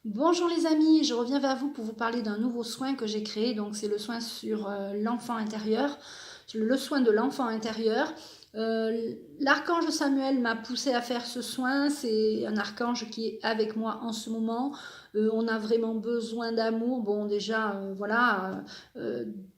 Bonjour les amis, je reviens vers vous pour vous parler d'un nouveau soin que j'ai créé. Donc c'est le soin sur l'enfant intérieur, le soin de l'enfant intérieur. L'archange Samuel m'a poussé à faire ce soin. C'est un archange qui est avec moi en ce moment. On a vraiment besoin d'amour. Bon, déjà, voilà,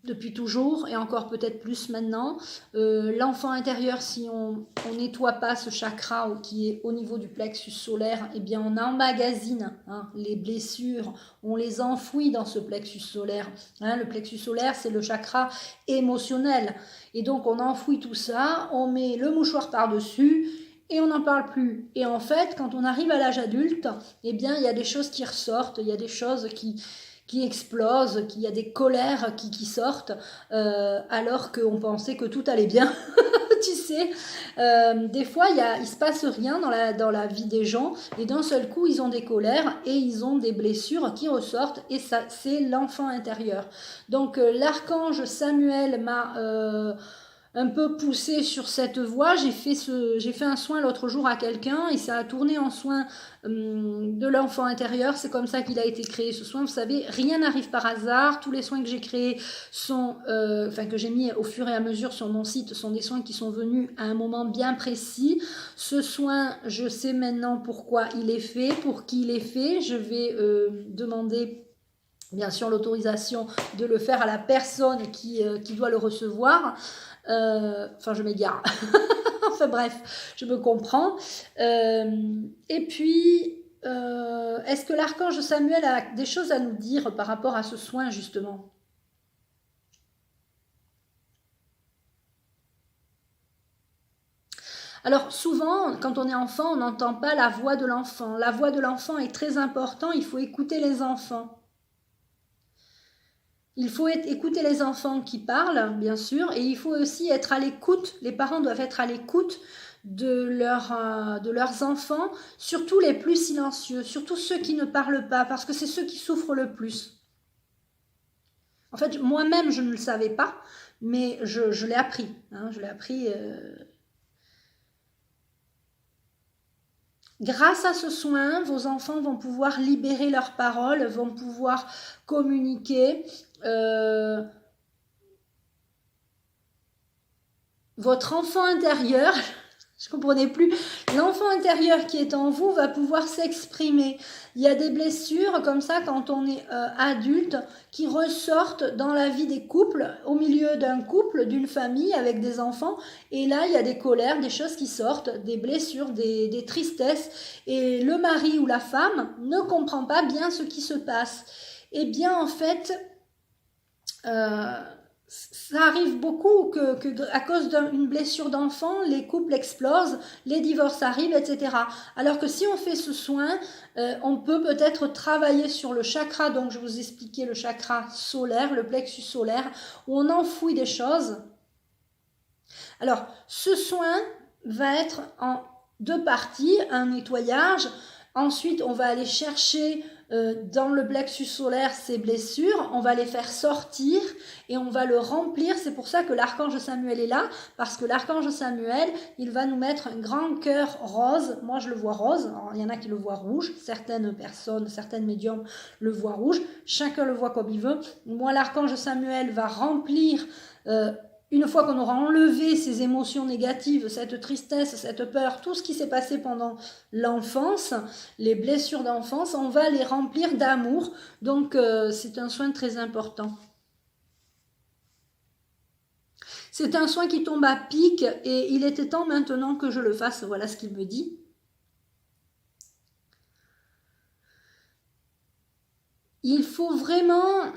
depuis toujours et encore peut-être plus maintenant. L'enfant intérieur, si on nettoie pas ce chakra qui est au niveau du plexus solaire, eh bien on emmagasine les blessures, on les enfouit dans ce plexus solaire. Le plexus solaire, c'est le chakra émotionnel. Et donc on enfouit tout ça, on met le mouchoir par-dessus et on n'en parle plus. Et en fait, quand on arrive à l'âge adulte, eh bien il y a des choses qui ressortent, il y a des choses qui explosent, qu'il y a des colères qui sortent, alors qu'on pensait que tout allait bien. Tu sais, des fois il se passe rien dans la vie des gens et d'un seul coup ils ont des colères et ils ont des blessures qui ressortent et ça c'est l'enfant intérieur. Donc l'archange Samuel m'a un peu poussé sur cette voie. J'ai fait un soin l'autre jour à quelqu'un et ça a tourné en soin de l'enfant intérieur. C'est comme ça qu'il a été créé ce soin. Vous savez, rien n'arrive par hasard. Tous les soins que j'ai créés sont, que j'ai mis au fur et à mesure sur mon site, sont des soins qui sont venus à un moment bien précis. Ce soin, je sais maintenant pourquoi il est fait, pour qui il est fait. Je vais demander bien sûr l'autorisation de le faire à la personne qui doit le recevoir. Je m'égare. Enfin bref, je me comprends. Et puis, est-ce que l'archange Samuel a des choses à nous dire par rapport à ce soin justement? Alors souvent, quand on est enfant, on n'entend pas la voix de l'enfant. La voix de l'enfant est très importante, il faut écouter les enfants. Il faut écouter les enfants qui parlent, bien sûr, et il faut aussi être à l'écoute. Les parents doivent être à l'écoute de leurs enfants, surtout les plus silencieux, surtout ceux qui ne parlent pas, parce que c'est ceux qui souffrent le plus. En fait, moi-même, je ne le savais pas, mais je l'ai appris. Je l'ai appris. Grâce à ce soin, vos enfants vont pouvoir libérer leurs paroles, vont pouvoir communiquer. Votre enfant intérieur, je ne comprenais plus, l'enfant intérieur qui est en vous va pouvoir s'exprimer. Il y a des blessures comme ça quand on est adulte qui ressortent dans la vie des couples, au milieu d'un couple, d'une famille avec des enfants. Et là, il y a des colères, des choses qui sortent, des blessures, des tristesses. Et le mari ou la femme ne comprend pas bien ce qui se passe. Eh bien, en fait, euh, ça arrive beaucoup à cause d'une blessure d'enfant, les couples explosent, les divorces arrivent, etc. Alors que si on fait ce soin, on peut peut-être travailler sur le chakra, donc je vous expliquais le chakra solaire, le plexus solaire, où on enfouit des choses. Alors, ce soin va être en deux parties, un nettoyage. Ensuite, on va aller chercher dans le plexus solaire ces blessures, on va les faire sortir et on va le remplir. C'est pour ça que l'archange Samuel est là, parce que l'archange Samuel, il va nous mettre un grand cœur rose. Moi, je le vois rose. Alors, il y en a qui le voient rouge. Certaines personnes, certaines médiums le voient rouge. Chacun le voit comme il veut. Moi, l'archange Samuel va remplir une fois qu'on aura enlevé ces émotions négatives, cette tristesse, cette peur, tout ce qui s'est passé pendant l'enfance, les blessures d'enfance, on va les remplir d'amour. Donc c'est un soin très important. C'est un soin qui tombe à pic et il était temps maintenant que je le fasse. Voilà ce qu'il me dit. Il faut vraiment,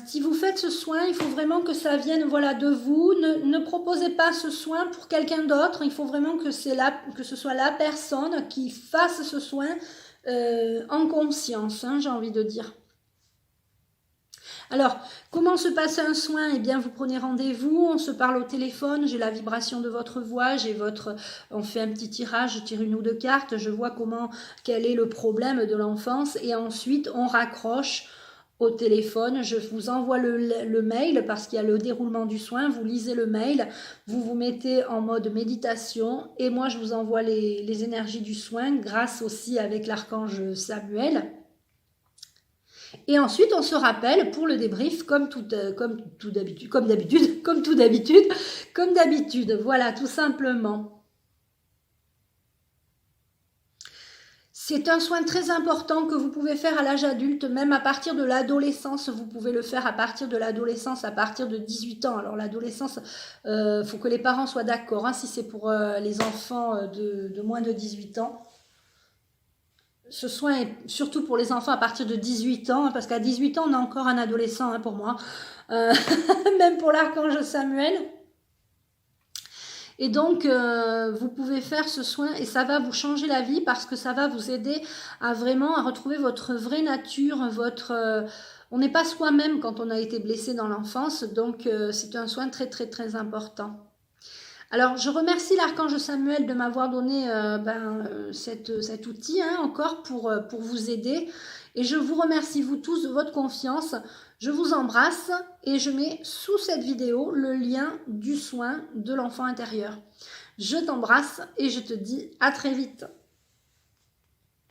si vous faites ce soin, il faut vraiment que ça vienne voilà, de vous. Ne proposez pas ce soin pour quelqu'un d'autre. Il faut vraiment que ce soit la personne qui fasse ce soin en conscience, j'ai envie de dire. Alors, comment se passe un soin? Eh bien, vous prenez rendez-vous, on se parle au téléphone, j'ai la vibration de votre voix, on fait un petit tirage, je tire une ou deux cartes, je vois quel est le problème de l'enfance et ensuite on raccroche au téléphone, je vous envoie le mail parce qu'il y a le déroulement du soin, vous lisez le mail, vous vous mettez en mode méditation et moi je vous envoie les énergies du soin grâce aussi avec l'archange Samuel. Et ensuite, on se rappelle pour le débrief, comme d'habitude. Voilà, tout simplement. C'est un soin très important que vous pouvez faire à l'âge adulte, même à partir de l'adolescence. Vous pouvez le faire à partir de l'adolescence, à partir de 18 ans. Alors l'adolescence, faut que les parents soient d'accord, hein, si c'est pour les enfants de moins de 18 ans. Ce soin est surtout pour les enfants à partir de 18 ans, parce qu'à 18 ans, on est encore un adolescent, hein, pour moi. Même pour l'archange Samuel. Et donc, vous pouvez faire ce soin et ça va vous changer la vie parce que ça va vous aider à vraiment à retrouver votre vraie nature, on n'est pas soi-même quand on a été blessé dans l'enfance, donc c'est un soin très très très important. Alors, je remercie l'archange Samuel de m'avoir donné cet outil, hein, encore pour vous aider. Et je vous remercie, vous tous, de votre confiance. Je vous embrasse et je mets sous cette vidéo le lien du soin de l'enfant intérieur. Je t'embrasse et je te dis à très vite.